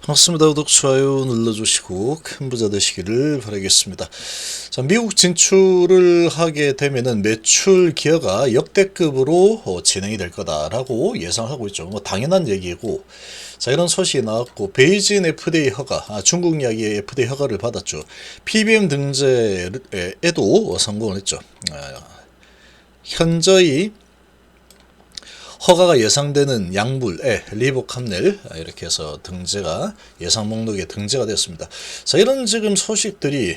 반갑습니다. 구독, 좋아요 눌러주시고 큰 부자 되시기를 바라겠습니다. 자, 미국 진출을 하게 되면은 매출 기여가 역대급으로 진행이 될 거다라고 예상하고 있죠. 뭐 당연한 얘기고, 자, 이런 소식이 나왔고, 베이징 FDA 허가, 중국 약의 FDA 허가를 받았죠. PBM 등재에도 성공을 했죠. 현저히 허가가 예상되는 약물에 리보캄넬 이렇게 해서 등재가 예상 목록에 등재가 됐습니다. 자, 이런 지금 소식들이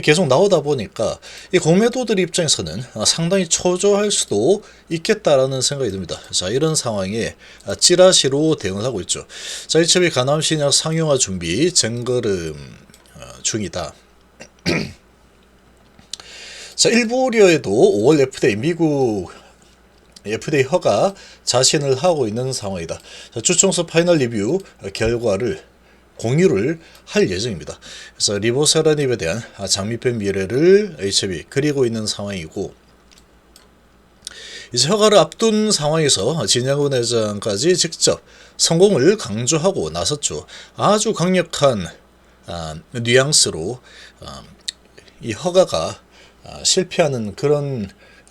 계속 나오다 보니까 이 공매도들 입장에서는 상당히 초조할 수도 있겠다라는 생각이 듭니다. 자, 이런 상황에 찌라시로 대응을 하고 있죠. 자, 이첩이 가남신약 상용화 준비 전걸음 중이다. 자, 일부 우려에도 5월 FDA 미국 FDA 허가 자신을 하고 있는 상황이다. 주총수 파이널 리뷰 결과를 공유를 할 예정입니다. 그래서 리보세라닙에 대한 장미병 미래를 HB 그리고 있는 상황이고, 이제 허가를 앞둔 상황에서 진양훈 회장까지 직접 성공을 강조하고 나섰죠. 아주 강력한 뉘앙스로 이 허가가 실패하는 그런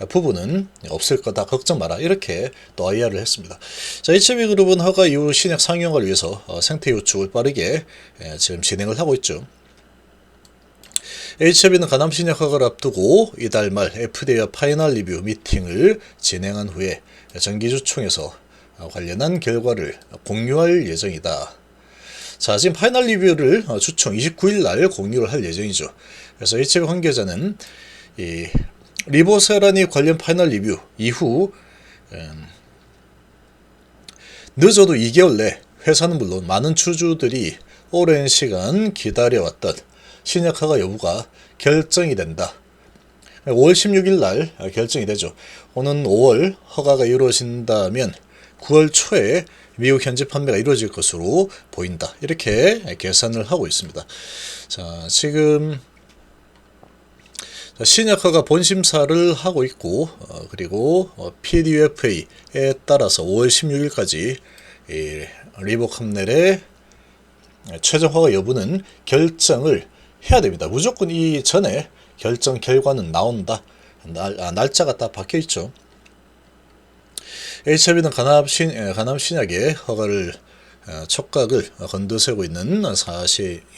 부분은 없을 거다, 걱정 마라, 이렇게 또 IR을 했습니다. 자, HB그룹은 허가 이후 신약 상용화를 위해서 생태 요축을 빠르게 지금 진행을 하고 있죠. HB는 가남 신약 허가를 앞두고 이달 말 FDA와 파이널 리뷰 미팅을 진행한 후에 정기주총에서 관련한 결과를 공유할 예정이다. 자, 지금 파이널 리뷰를 주총 29일 날 공유를 할 예정이죠. 그래서 HB 관계자는 이 리보세라닙 관련 파이널 리뷰 이후 늦어도 2개월 내 회사는 물론 많은 주주들이 오랜 시간 기다려왔던 신약 허가 여부가 결정이 된다. 5월 16일 날 결정이 되죠. 오는 5월 허가가 이루어진다면 9월 초에 미국 현지 판매가 이루어질 것으로 보인다. 이렇게 계산을 하고 있습니다. 자, 지금 신약 허가 본심사를 하고 있고, 그리고 PDUFA에 따라서 5월 16일까지 리보캄넬의 최종 허가 여부는 결정을 해야 됩니다. 무조건 이 전에 결정 결과는 나온다. 날짜가 딱 박혀 있죠. HB는 가남 신약의 허가를 촉각을 건드세고 있는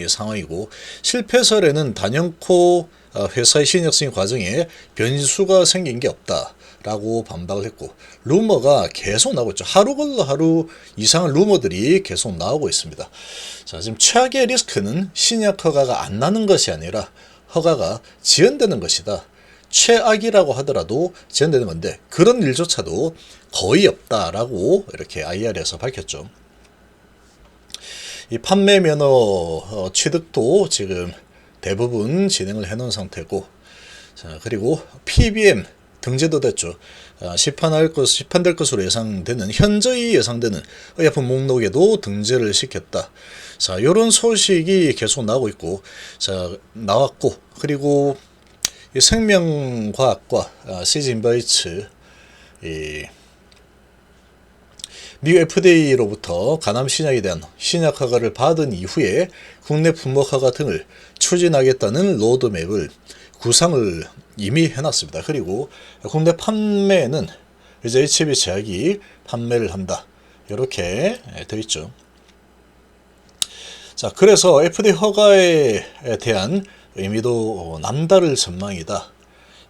상황이고, 실패설에는 단연코 회사의 신약 승인 과정에 변수가 생긴 게 없다라고 반박을 했고, 루머가 계속 나오고 있죠. 하루 걸러 하루 이상한 루머들이 계속 나오고 있습니다. 자, 지금 최악의 리스크는 신약 허가가 안 나는 것이 아니라 허가가 지연되는 것이다. 최악이라고 하더라도 지연되는 건데, 그런 일조차도 거의 없다라고 이렇게 IR에서 밝혔죠. 이 판매 면허 취득도 지금 대부분 진행을 해놓은 상태고, 자, 그리고 PBM 등재도 됐죠. 시판될 것으로 예상되는, 현저히 예상되는 의약품 목록에도 등재를 시켰다. 자, 이런 소식이 계속 나오고 있고, 자, 나왔고, 그리고 이 생명과학과 시즈인바이츠 미국 FDA로부터 가남 신약에 대한 신약 허가를 받은 이후에 국내 품목 허가 등을 추진하겠다는 로드맵을 구상을 이미 해놨습니다. 그리고 국내 판매는 이제 HB 제약이 판매를 한다. 이렇게 되어 있죠. 자, 그래서 FDA 허가에 대한 의미도 남다를 전망이다.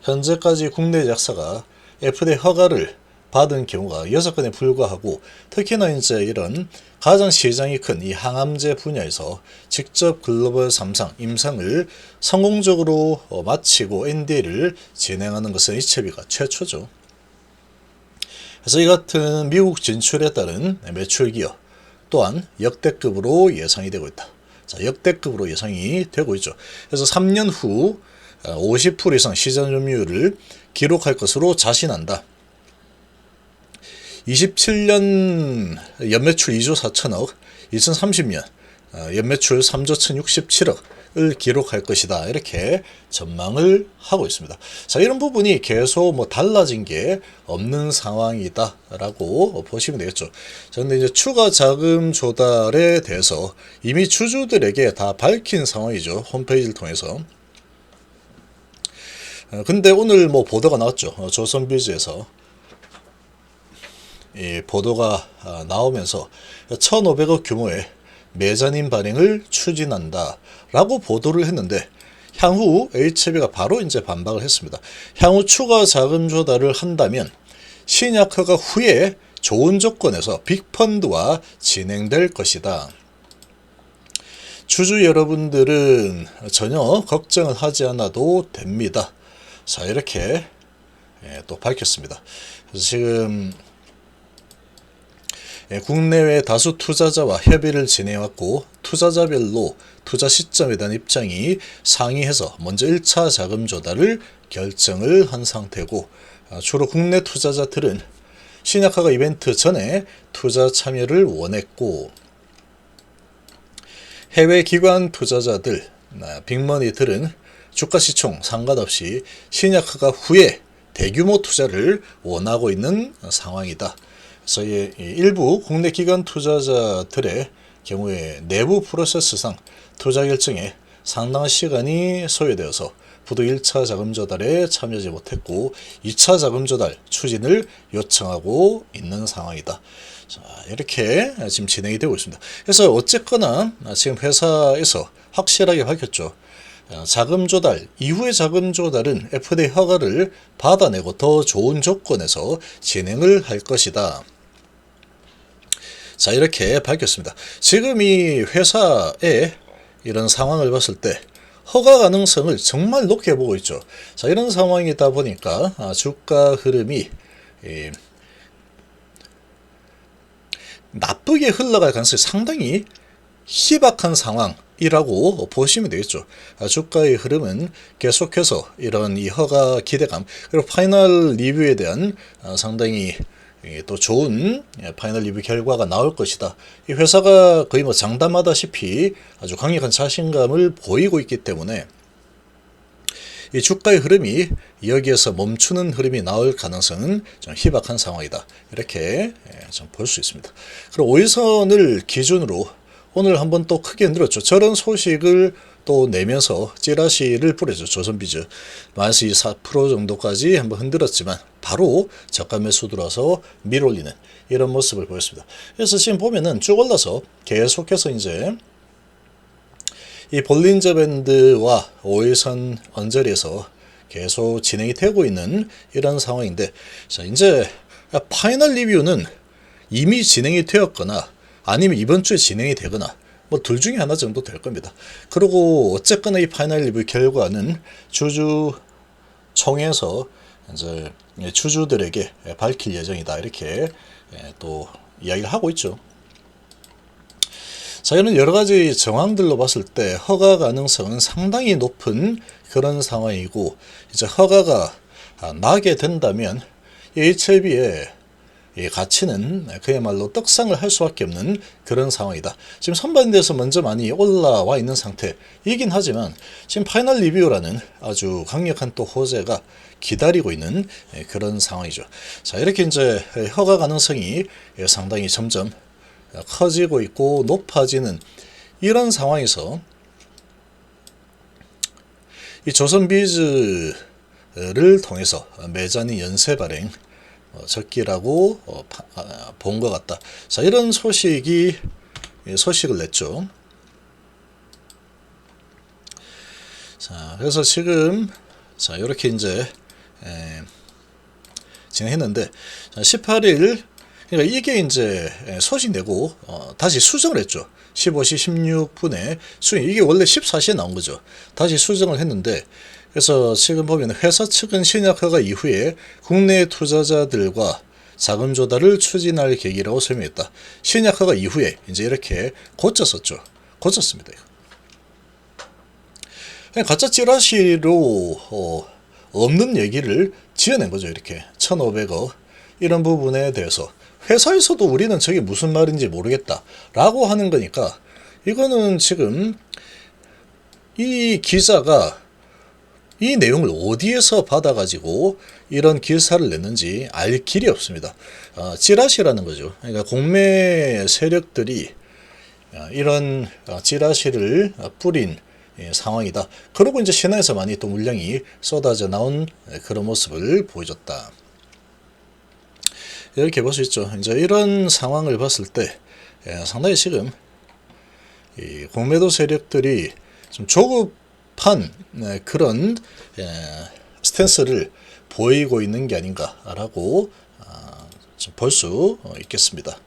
현재까지 국내 제약사가 FDA 허가를 받은 경우가 6건에 불과하고, 특히나 이제 이런 가장 시장이 큰 이 항암제 분야에서 직접 글로벌 3상 임상을 성공적으로 마치고 NDA를 진행하는 것은 HB가 최초죠. 그래서 이 같은 미국 진출에 따른 매출 기여 또한 역대급으로 예상이 되고 있다. 자, 역대급으로 예상이 되고 있죠. 그래서 3년 후 50% 이상 시장 점유율을 기록할 것으로 자신한다. 27년 연매출 2조 4천억, 2030년 연매출 3조 1067억, 기록할 것이다. 이렇게 전망을 하고 있습니다. 자, 이런 부분이 계속 뭐 달라진 게 없는 상황이다 라고 보시면 되겠죠. 자, 근데 이제 추가 자금 조달에 대해서 이미 주주들에게 다 밝힌 상황이죠. 홈페이지를 통해서. 근데 오늘 뭐 보도가 나왔죠. 조선비즈에서 이 보도가 나오면서 1,500억 규모의 메자닌 발행을 추진한다 라고 보도를 했는데, 향후 HB가 바로 이제 반박을 했습니다. 향후 추가 자금 조달을 한다면 신약 허가 후에 좋은 조건에서 빅펀드와 진행될 것이다. 주주 여러분들은 전혀 걱정을 하지 않아도 됩니다. 자, 이렇게 또 밝혔습니다. 그래서 지금 국내외 다수 투자자와 협의를 진행해왔고, 투자자별로 투자 시점에 대한 입장이 상이해서 먼저 1차 자금 조달을 결정을 한 상태고, 주로 국내 투자자들은 신약허가 이벤트 전에 투자 참여를 원했고, 해외 기관 투자자들, 빅머니들은 주가시총 상관없이 신약허가 후에 대규모 투자를 원하고 있는 상황이다. 그래서 일부 국내 기관 투자자들의 경우에 내부 프로세스상 투자 결정에 상당한 시간이 소요되어서 부도 1차 자금 조달에 참여하지 못했고 2차 자금 조달 추진을 요청하고 있는 상황이다. 자, 이렇게 지금 진행이 되고 있습니다. 그래서 어쨌거나 지금 회사에서 확실하게 밝혔죠. 자금 조달, 이후의 자금 조달은 FDA 허가를 받아내고 더 좋은 조건에서 진행을 할 것이다. 자, 이렇게 밝혔습니다. 지금 이 회사의 이런 상황을 봤을 때 허가 가능성을 정말 높게 보고 있죠. 자, 이런 상황이다 보니까 주가 흐름이 나쁘게 흘러갈 가능성이 상당히 희박한 상황이라고 보시면 되겠죠. 주가의 흐름은 계속해서 이런 이 허가 기대감, 그리고 파이널 리뷰에 대한 상당히 또 좋은 파이널 리뷰 결과가 나올 것이다. 이 회사가 거의 뭐 장담하다시피 아주 강력한 자신감을 보이고 있기 때문에 이 주가의 흐름이 여기에서 멈추는 흐름이 나올 가능성은 좀 희박한 상황이다. 이렇게 좀 볼 수 있습니다. 그리고 5일선을 기준으로 오늘 한번 또 크게 흔들었죠. 저런 소식을 또 내면서 찌라시를 뿌렸죠. 조선비즈 마이너스 4% 정도까지 한번 흔들었지만 바로 저가 매수 들어서 밀어올리는 이런 모습을 보였습니다. 그래서 지금 보면은 쭉 올라서 계속해서 이제 이 볼린저 밴드와 5일선 언저리에서 계속 진행이 되고 있는 이런 상황인데, 자, 이제 파이널 리뷰는 이미 진행이 되었거나 아니면 이번 주에 진행이 되거나 뭐 둘 중에 하나 정도 될 겁니다. 그리고 어쨌거나 이 파이널 리뷰 결과는 주주총회에서 이제 주주들에게 밝힐 예정이다. 이렇게 또 이야기를 하고 있죠. 자, 이런 여러 가지 정황들로 봤을 때 허가 가능성은 상당히 높은 그런 상황이고, 이제 허가가 나게 된다면 HLB의 이 가치는 그야말로 떡상을 할 수밖에 없는 그런 상황이다. 지금 선반대에서 먼저 많이 올라와 있는 상태이긴 하지만 지금 파이널 리뷰라는 아주 강력한 또 호재가 기다리고 있는 그런 상황이죠. 자, 이렇게 이제 허가 가능성이 상당히 점점 커지고 있고 높아지는 이런 상황에서 이 조선비즈를 통해서 메자닌 연쇄 발행 적기라고 본 것 같다. 자, 이런 소식을 냈죠. 자, 그래서 지금 자, 이렇게 이제 진행했는데 18일 그러니까 이게 이제 소식 내고 다시 수정을 했죠. 15시 16분에 수정, 이게 원래 14시에 나온 거죠. 다시 수정을 했는데, 그래서 지금 보면 회사 측은 신약허가 이후에 국내 투자자들과 자금 조달을 추진할 계기라고 설명했다. 신약허가 이후에 이제 이렇게 고쳤었죠. 고쳤습니다. 그냥 가짜 찌라시로 없는 얘기를 지어낸 거죠. 이렇게 1,500억 이런 부분에 대해서 회사에서도 우리는 저게 무슨 말인지 모르겠다 라고 하는 거니까, 이거는 지금 이 기자가 이 내용을 어디에서 받아가지고 이런 기사를 냈는지 알 길이 없습니다. 찌라시라는 거죠. 그러니까 공매 세력들이 이런 찌라시를 뿌린 상황이다. 그러고 이제 신화에서 많이 또 물량이 쏟아져 나온 그런 모습을 보여줬다. 이렇게 볼 수 있죠. 이제 이런 상황을 봤을 때 상당히 지금 이 공매도 세력들이 좀 조급한 그런 스탠스를 보이고 있는 게 아닌가라고 볼 수 있겠습니다.